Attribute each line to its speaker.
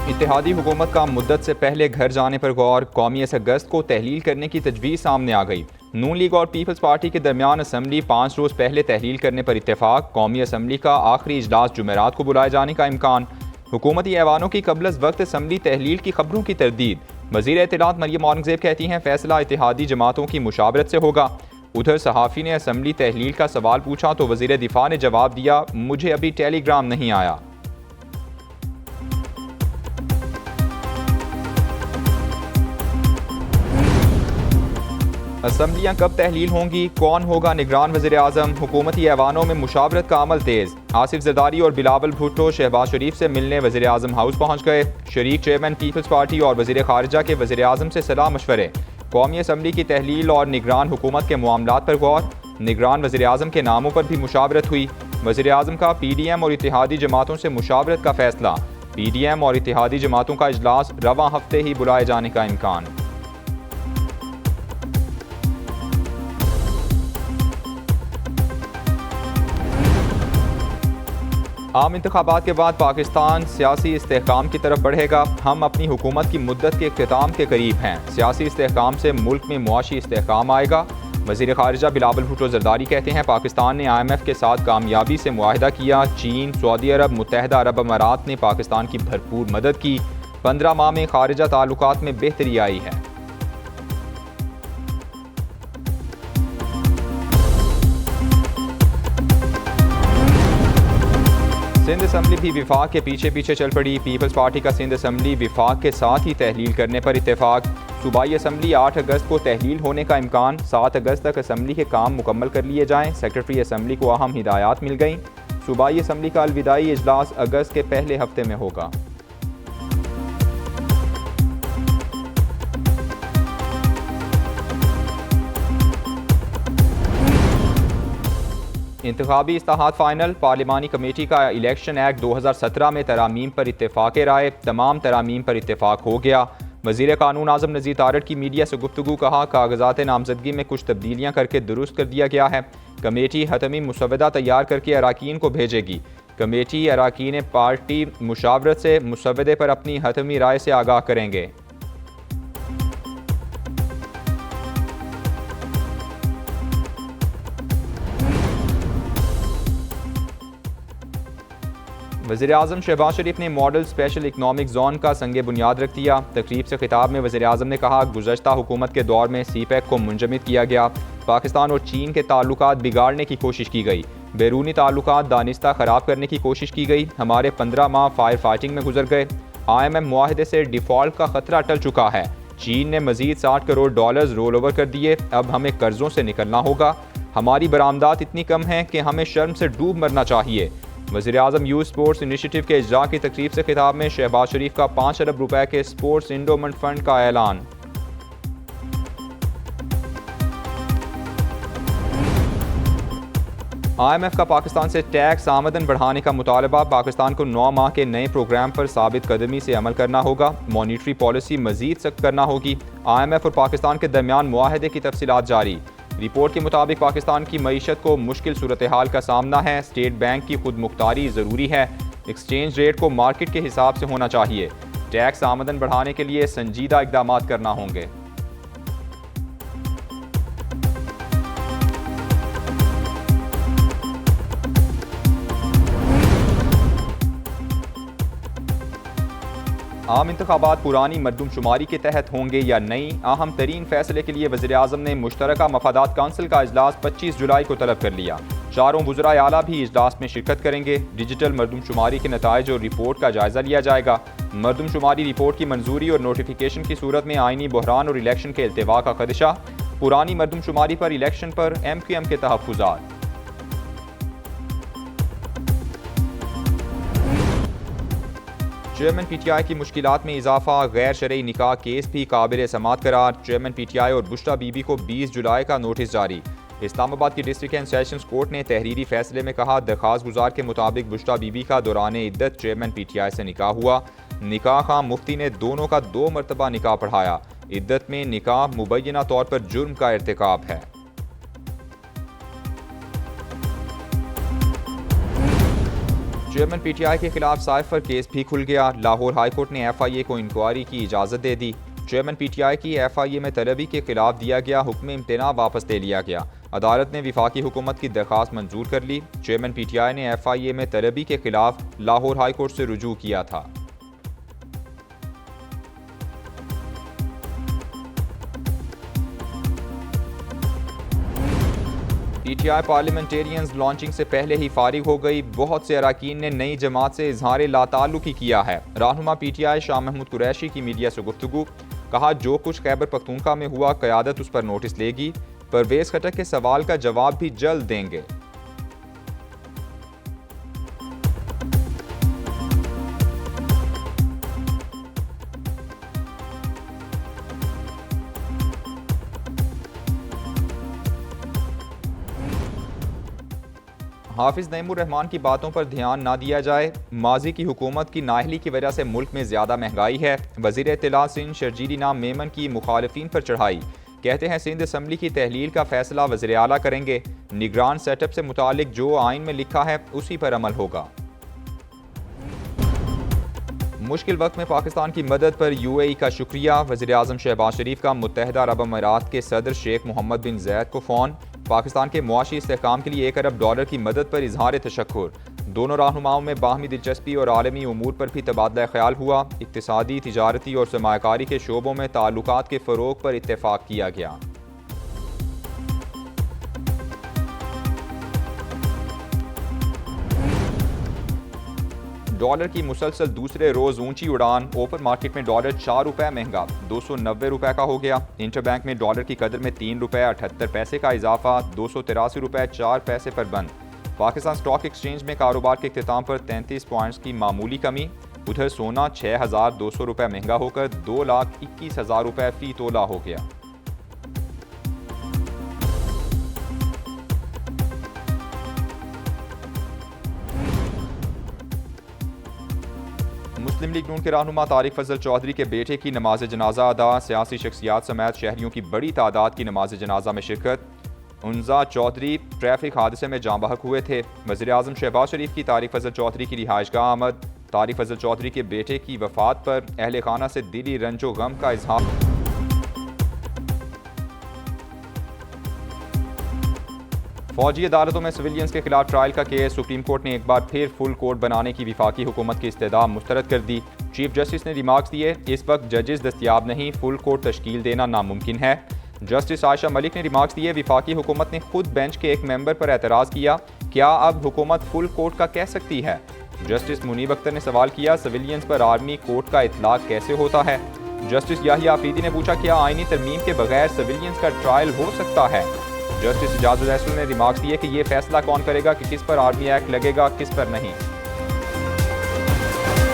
Speaker 1: इत्तेहादी हुकूमत का मुद्दत से पहले घर जाने पर गौर, कौमी अगस्त को तहलील करने की तजवीज़ सामने आ गई। नून लीग और पीपल्स पार्टी के दरमियान असम्बली 5 रोज़ पहले तहलील करने पर इत्तेफाक, कौमी असम्बली का आखिरी इजलास जुमेरात को बुलाए जाने का इम्कान। हुकूमती ऐवानों की कबल अज़ वक्त असम्बली तहलील की खबरों की तरदीद। वज़ीर इत्तलात मरियम औरंगज़ेब कहती हैं फैसला इत्तेहादी जमातों की मुशावरत से होगा। उधर सहाफ़ी ने असम्बली तहलील का सवाल पूछा तो वज़ीर दिफा ने जवाब दिया, मुझे अभी टेलीग्राम नहीं आया। असम्बलियाँ कब तहलील होंगी, कौन होगा निगरान वज़ीर आज़म, हुकूमती ऐवानों में मुशावरत का अमल तेज़। आसिफ जरदारी और बिलावल भुट्टो शहबाज शरीफ से मिलने वज़ीर आज़म हाउस पहुँच गए। शरीक चेयरमैन पीपल्स पार्टी और वज़ीर खारिजा के वज़ीर आज़म से सलाह मशवरे। कौमी असम्बली की तहलील और निगरान हुकूमत के मामलात पर गौर। निगरान वज़ीर आज़म के नामों पर भी मुशावरत हुई। वज़ीर आज़म का PDM और इत्तेहादी जमातों से मुशावरत का फैसला। PDM और इत्तेहादी जमातों का इजलास रवां हफ्ते ही बुलाए जाने का इम्कान। आम इंतखाबात के बाद पाकिस्तान सियासी इस्तेहकाम की तरफ बढ़ेगा। हम अपनी हुकूमत की मुद्दत के इख्तिताम के करीब हैं। सियासी इस्तेहकाम से मुल्क में मुआशी इस्तेहकाम आएगा। वज़ीर खारिजा बिलावल भुट्टो जरदारी कहते हैं पाकिस्तान ने IMF के साथ कामयाबी से मुआहिदा किया। चीन, सऊदी अरब, मुत्तहदा अरब अमारात ने पाकिस्तान की भरपूर मदद की। 15 माह में खारिजा ताल्लुकात में बेहतरी आई है। सिंध असम्बली भी विफाक के पीछे पीछे चल पड़ी। पीपल्स पार्टी का सिंध असम्बली विफाक के साथ ही तहलील करने पर इत्तेफाक। सूबाई असम्बली 8 अगस्त को तहलील होने का इम्कान। 7 अगस्त तक असम्बली के काम मुकम्मल कर लिए जाएँ। सेक्रेटरी असम्बली को अहम हिदायत मिल गईं। सूबाई असम्बली का अलविदाई इजलास अगस्त के पहले हफ्ते में होगा। इंतखाबी इस्लाहात फाइनल। पार्लिमानी कमेटी का इलेक्शन एक्ट 2017 में तरामीम पर इत्तेफाक राय। तमाम तरामीम पर इत्तेफाक हो गया। वज़ीर कानून आज़म नज़ीर तारड़ की मीडिया से गुफ्तगू, कहा कागजात नामजदगी में कुछ तब्दीलियाँ करके दुरुस्त कर दिया गया है। कमेटी हतमी मुसवदा तैयार करके अराकीन को भेजेगी। कमेटी अराकीन पार्टी मुशावरत से मुसवदे पर अपनी हतमी राय से आगाह करेंगे। वज़ीर आज़म शहबाज शरीफ ने मॉडल स्पेशल इकनॉमिक जोन का संगे बुनियाद रख दिया। तकरीब से खिताब में वज़ीर आज़म ने कहा गुज़श्ता हुकूमत के दौर में CPEC को मुंजमद किया गया। पाकिस्तान और चीन के ताल्लुकात बिगाड़ने की कोशिश की गई। बैरूनी ताल्लुकात दानिस्ता ख़राब करने की कोशिश की गई। हमारे 15 माह फायर फाइटिंग में गुजर गए। IMF मुआहदे से डिफ़ॉल्ट का खतरा टल चुका है। चीन ने मज़ीद $60 करोड़ रोल ओवर कर दिए। अब हमें कर्जों से निकलना होगा। हमारी बरामदात इतनी कम हैं कि हमें शर्म से डूब मरना चाहिए। वज़ीर आज़म यूथ स्पोर्ट्स इनिशिएटिव के इज्रा की तकरीब से खिताब में शहबाज शरीफ का 5 अरब रुपए के स्पोर्ट्स इंडोमेंट फंड का ऐलान। IMF का पाकिस्तान से टैक्स आमदन बढ़ाने का मुतालबा। पाकिस्तान को 9 माह के नए प्रोग्राम पर साबित कदमी से अमल करना होगा। मॉनिटरी पॉलिसी मजीद सख्त करना होगी। IMF और पाकिस्तान के दरमियान मुआहदे की तफसीलात जारी। रिपोर्ट के मुताबिक पाकिस्तान की मईशत को मुश्किल सूरत हाल का सामना है। स्टेट बैंक की खुद मुख्तारी ज़रूरी है। एक्सचेंज रेट को मार्केट के हिसाब से होना चाहिए। टैक्स आमदन बढ़ाने के लिए संजीदा इकदाम करना होंगे। आम इंतखाबात पुरानी मरदमशुमारी के तहत होंगे या नहीं, अहम तरीन फैसले के लिए वज़ीर आज़म ने मुश्तरका मफादात काउंसिल का इजलास 25 जुलाई को तलब कर लिया। चारों वज़राए आला भी इजलास में शिरकत करेंगे। डिजिटल मरदमशुमारी के नताइज और रिपोर्ट का जायजा लिया जाएगा। मरदमशुमारी रिपोर्ट की मंजूरी और नोटिफिकेशन की सूरत में आइनी बहरान और इलेक्शन के इल्तिवा का खदशा। पुरानी मरदमशुमारी पर इलेक्शन पर MQM के तहफ़्फ़ुज़ात। चेयरमैन PTI की मुश्किलात में इजाफा। गैर शरई निकाह केस भी काबिल समाअत करार। चेयरमैन PTI और बुश्रा बीबी को 20 जुलाई का नोटिस जारी। इस्लामाबाद की डिस्ट्रिक्ट एंड सेशंस कोर्ट ने तहरीरी फैसले में कहा दरख्वास्त गुजार के मुताबिक बुश्रा बीबी का दौरान इद्दत चेयरमैन PTI से निकाह हुआ। निकाह खां मुफ्ती ने दोनों का 2 मरतबा निकाह पढ़ाया। इद्दत में निकाह मुबैना तौर पर जुर्म का इर्तिकाब है। चेयरमैन पीटीआई के खिलाफ साइफर केस भी खुल गया। लाहौर हाईकोर्ट ने एफआईए को इंक्वायरी की इजाज़त दे दी। चेयरमैन पीटीआई की एफआईए में तलबी के खिलाफ दिया गया हुक्म इम्तना वापस ले लिया गया। अदालत ने विफाकी हुकूमत की दरख्वास्त मंजूर कर ली। चेयरमैन पीटीआई ने एफआईए में तलबी के खिलाफ लाहौर हाईकोर्ट से रुजू किया था। पीटीआई पार्लियामेंटेरियंस लॉन्चिंग से पहले ही फारिग हो गई। बहुत से अरकान ने नई जमात से इजहार लाताल्लुकी किया है। रहनुमा पीटीआई शाह महमूद कुरैशी की मीडिया से गुफ्तगू, कहा जो कुछ खैबर पख्तूनख्वा में हुआ क़यादत उस पर नोटिस लेगी। परवेज खटक के सवाल का जवाब भी जल्द देंगे। हाफिज नईमुर रहमान की बातों पर ध्यान ना दिया जाए। माजी की हुकूमत की नाअहली की वजह से मुल्क में ज़्यादा महंगाई है। वज़ीर इत्तला सिंध शर्जीली नाम मेमन की मुखालिफिन पर चढ़ाई। कहते हैं सिंध असम्बली की तहलील का फैसला वज़ीर आला करेंगे। निगरान सेटअप से मुतालिक जो आइन में लिखा है उसी पर अमल होगा। मुश्किल वक्त में पाकिस्तान की मदद पर यूएई का शुक्रिया। वज़ीर आज़म शहबाज शरीफ का मुत्तहिदा अरब अमीरात के सदर शेख मोहम्मद बिन ज़ैद को फ़ोन। पाकिस्तान के मुआशी इस्तेहकाम के लिए $1 अरब की मदद पर इजहार तशक्कुर। दोनों रहनुमाओं में बाहमी दिलचस्पी और आलमी उमूर पर भी तबादला ख्याल हुआ। इक्तिसादी, तिजारती और सरमायाकारी के शोबों में ताल्लुकात के फ़रोग पर इत्तेफाक किया गया। डॉलर की मुसलसल दूसरे रोज ऊंची उड़ान। ओपन मार्केट में डॉलर ₹4 महंगा 290 रुपए का हो गया। इंटरबैंक में डॉलर की कदर में ₹3.78 का इजाफा, ₹283.04 पर बंद। पाकिस्तान स्टॉक एक्सचेंज में कारोबार के इख्तिताम पर 33 पॉइंट्स की मामूली कमी। उधर सोना ₹6,200 महंगा होकर ₹2,21,000 फी तोला हो गया। मुस्लिम लीग नून के रहनुमा तारिक फजल चौधरी के बेटे की नमाज जनाजा अदा। सियासी शख्सियात समेत शहरियों की बड़ी तादाद की नमाज जनाजा में शिरकत। उन्जा चौधरी ट्रैफिक हादसे में जाँ बहक हुए थे। वज़ीर आज़म शहबाज शरीफ की तारिक फजल चौधरी की रिहाइशगाह आमद। तारिक फजल चौधरी के बेटे की वफात पर अहले खाना से दिली रंजो गम का इजहार। फौजी अदालतों में सिविलियंस के खिलाफ ट्रायल का केस। सुप्रीम कोर्ट ने एक बार फिर फुल कोर्ट बनाने की विफाकी हुकूमत की इस्तदा मुस्तरद कर दी। चीफ जस्टिस ने रिमार्क्स दिए, इस वक्त जजेस दस्तियाब नहीं, फुल कोर्ट तश्कील देना नामुमकिन है। जस्टिस आयशा मलिक ने रिमार्क्स दिए, विफाकी हुकूमत ने खुद बेंच के एक मेंबर पर एतराज़ किया, क्या अब हुकूमत फुल कोर्ट का कह सकती है। जस्टिस मुनीब अख्तर ने सवाल किया, सिविलियंस पर आर्मी कोर्ट का इतलाक कैसे होता है। जस्टिस याहिया आफरीदी ने पूछा, क्या आईनी तरमीम के बगैर सिविलियंस का ट्रायल हो सकता है। जस्टिस इजाजुल ने रिमार्क्स दिए कि ये फैसला कौन करेगा कि किस पर आर्मी एक्ट लगेगा, किस पर नहीं।